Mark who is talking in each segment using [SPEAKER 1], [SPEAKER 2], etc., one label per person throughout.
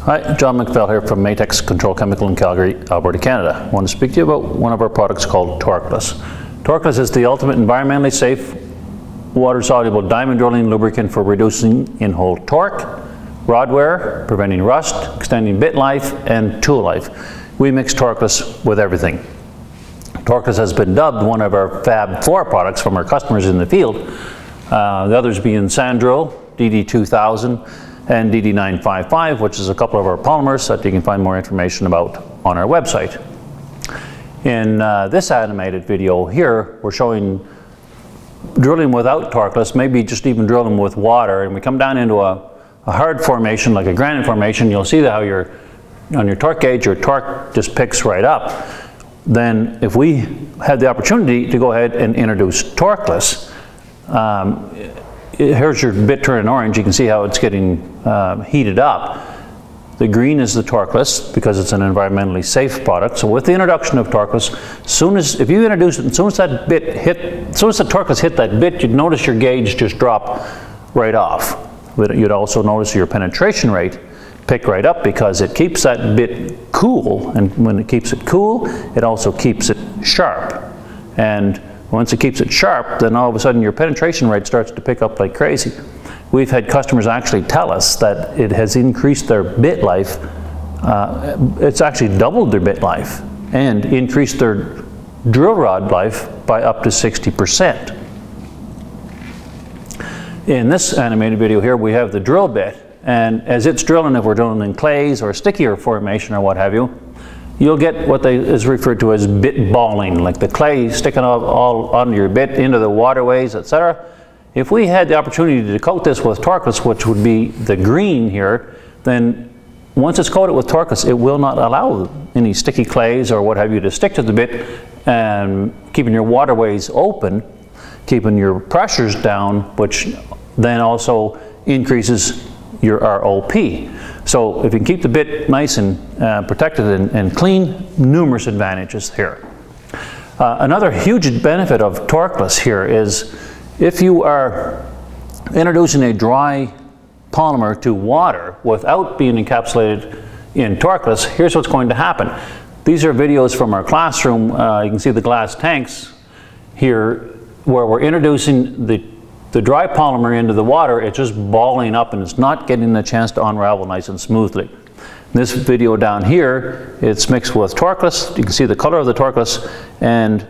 [SPEAKER 1] Hi, John McPhail here from Matex Control Chemical in Calgary, Alberta, Canada. I want to speak to you about one of our products called Torqueless. Torqueless is the ultimate environmentally safe, water-soluble diamond drilling lubricant for reducing in-hole torque, rod wear, preventing rust, extending bit life, and tool life. We mix Torqueless with everything. Torqueless has been dubbed one of our Fab 4 products from our customers in the field. The others being Sandro, DD2000, and DD955, which is a couple of our polymers that you can find more information about on our website. In this animated video here, we're showing drilling without Torqueless, maybe just even drilling with water, and we come down into a hard formation like a granite formation. You'll see how on your torque gauge, your torque just picks right up. Then if we had the opportunity to go ahead and introduce Torqueless, here's your bit turning orange. You can see how it's getting heated up. The green is the Torqueless because it's an environmentally safe product. So with the introduction of Torqueless, if you introduce it, as soon as the Torqueless hit that bit, you'd notice your gauge just drop right off. But you'd also notice your penetration rate pick right up because it keeps that bit cool, and when it keeps it cool, it also keeps it sharp. And once it keeps it sharp, then all of a sudden your penetration rate starts to pick up like crazy. We've had customers actually tell us that it has increased their bit life. It's actually doubled their bit life and increased their drill rod life by up to 60%. In this animated video here, we have the drill bit, and as it's drilling, if we're drilling in clays or stickier formation or what have you, you'll get what is referred to as bit balling, like the clay sticking all onto your bit, into the waterways, etc. If we had the opportunity to coat this with Torqueless, which would be the green here, then once it's coated with Torqueless, it will not allow any sticky clays or what have you to stick to the bit, and keeping your waterways open, keeping your pressures down, which then also increases your ROP. So if you can keep the bit nice and protected and clean, numerous advantages here. Another huge benefit of Torqueless here is if you are introducing a dry polymer to water without being encapsulated in Torqueless, here's what's going to happen. These are videos from our classroom. You can see the glass tanks here where we're introducing the dry polymer into the water. It's just balling up and it's not getting the chance to unravel nice and smoothly. This video down here, it's mixed with Torqueless. You can see the color of the Torqueless, and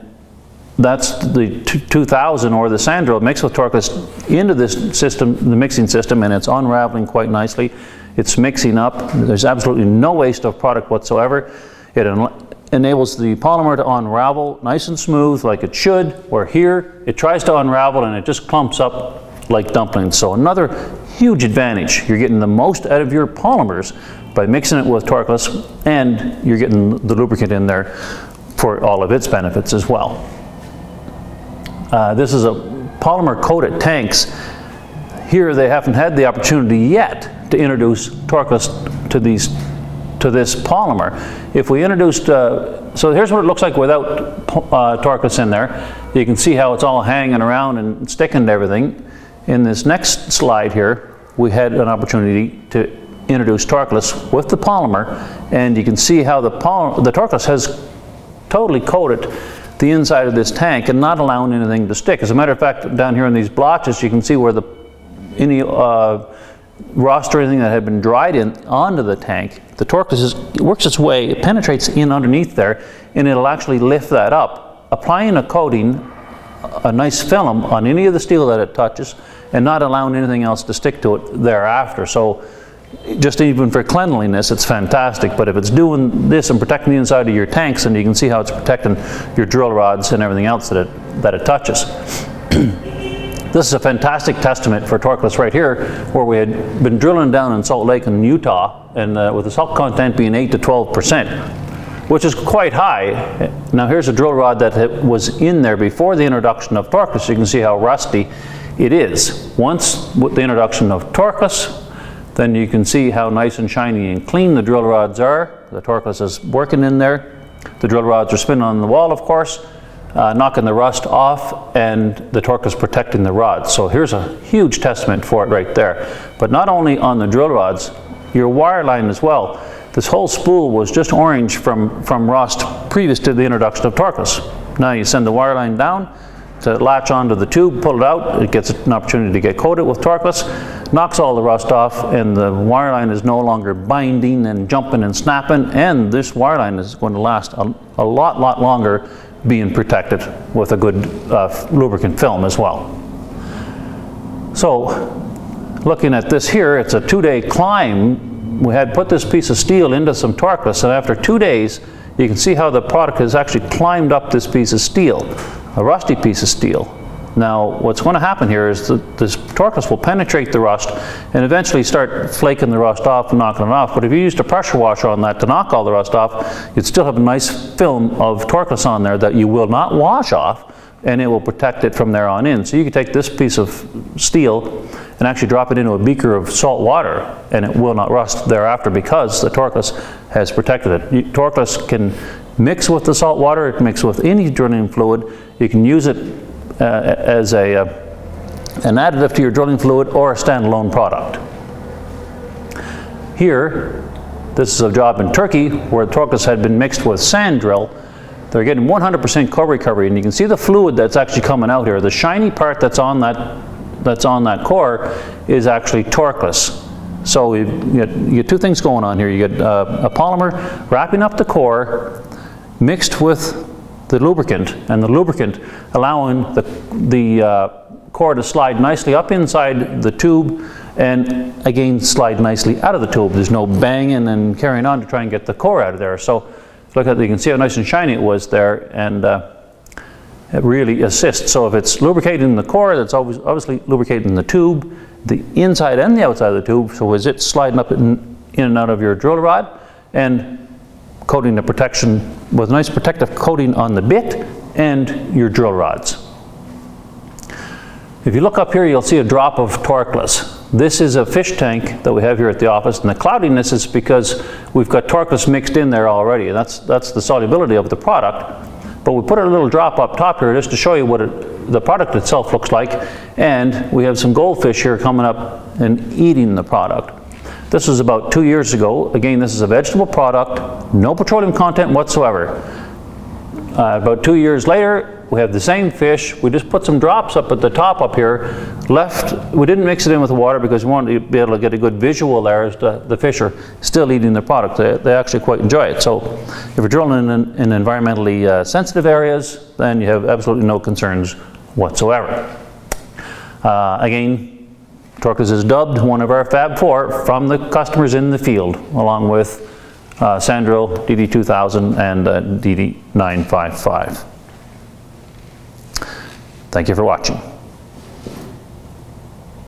[SPEAKER 1] that's the 2000 or the Sandro mixed with Torqueless into this system, the mixing system, and it's unraveling quite nicely. It's mixing up. There's absolutely no waste of product whatsoever. It enables the polymer to unravel nice and smooth like it should, where here it tries to unravel and it just clumps up like dumplings. So another huge advantage. You're getting the most out of your polymers by mixing it with Torqueless, and you're getting the lubricant in there for all of its benefits as well. This is a polymer coated tanks. Here they haven't had the opportunity yet to introduce Torqueless to this polymer. If we introduced, so here's what it looks like without Torqueless in there. You can see how it's all hanging around and sticking to everything. In this next slide here, we had an opportunity to introduce Torqueless with the polymer, and you can see how the Torqueless has totally coated the inside of this tank and not allowing anything to stick. As a matter of fact, down here in these blotches, you can see where any rust or anything that had been dried onto the tank, the Torqueless works its way, it penetrates in underneath there, and it'll actually lift that up, applying a coating, a nice film on any of the steel that it touches, and not allowing anything else to stick to it thereafter. So just even for cleanliness, it's fantastic. But if it's doing this and protecting the inside of your tanks, and you can see how it's protecting your drill rods and everything else that it touches. This is a fantastic testament for Torqueless right here, where we had been drilling down in Salt Lake in Utah, and with the salt content being 8 to 12%, which is quite high. Now here's a drill rod that was in there before the introduction of Torqueless. You can see how rusty it is. Once with the introduction of Torqueless, then you can see how nice and shiny and clean the drill rods are. The Torqueless is working in there. The drill rods are spinning on the wall, of course, knocking the rust off, and the Torqueless protecting the rods. So here's a huge testament for it right there. But not only on the drill rods, your wire line as well. This whole spool was just orange from rust previous to the introduction of Torqueless. Now you send the wire line down to latch onto the tube, pull it out, it gets an opportunity to get coated with Torqueless, knocks all the rust off, and the wire line is no longer binding and jumping and snapping, and this wire line is going to last a lot longer being protected with a good lubricant film as well. So looking at this here, it's a 2-day climb. We had put this piece of steel into some Torqueless, and after 2 days you can see how the product has actually climbed up this piece of steel, a rusty piece of steel. Now what's going to happen here is that this Torqueless will penetrate the rust and eventually start flaking the rust off and knocking it off. But if you used a pressure washer on that to knock all the rust off, you'd still have a nice film of Torqueless on there that you will not wash off, and it will protect it from there on in. So you can take this piece of steel and actually drop it into a beaker of salt water, and it will not rust thereafter because the Torqueless has protected it. Torqueless can mix with the salt water, it can mix with any drilling fluid. You can use it as an additive to your drilling fluid or a standalone product. Here, this is a job in Turkey where the Torqueless had been mixed with sand drill. They're getting 100% core recovery, and you can see the fluid that's actually coming out here. The shiny part that's on that core is actually Torqueless. So you get two things going on here. You get a polymer wrapping up the core mixed with the lubricant, and the lubricant allowing the core to slide nicely up inside the tube and again slide nicely out of the tube. There's no banging and carrying on to try and get the core out of there. So look at, you can see how nice and shiny it was there, and it really assists. So if it's lubricating the core, that's obviously lubricating the tube, the inside and the outside of the tube, so as it's sliding up in and out of your drill rod, and coating the protection with a nice protective coating on the bit and your drill rods. If you look up here, you'll see a drop of Torqueless. This is a fish tank that we have here at the office, and the cloudiness is because we've got Torqueless mixed in there already, and that's the solubility of the product. But we put a little drop up top here just to show you what the product itself looks like, and we have some goldfish here coming up and eating the product. This was about 2 years ago. Again, this is a vegetable product, no petroleum content whatsoever. About 2 years later, we have the same fish. We just put some drops up at the top up here. We didn't mix it in with the water because we wanted to be able to get a good visual there as the fish are still eating the product. They actually quite enjoy it. So if you're drilling in environmentally sensitive areas, then you have absolutely no concerns whatsoever. Again, Torqueless is dubbed one of our Fab 4 from the customers in the field, along with Sandrill, DD2000, and DD955. Thank you for watching.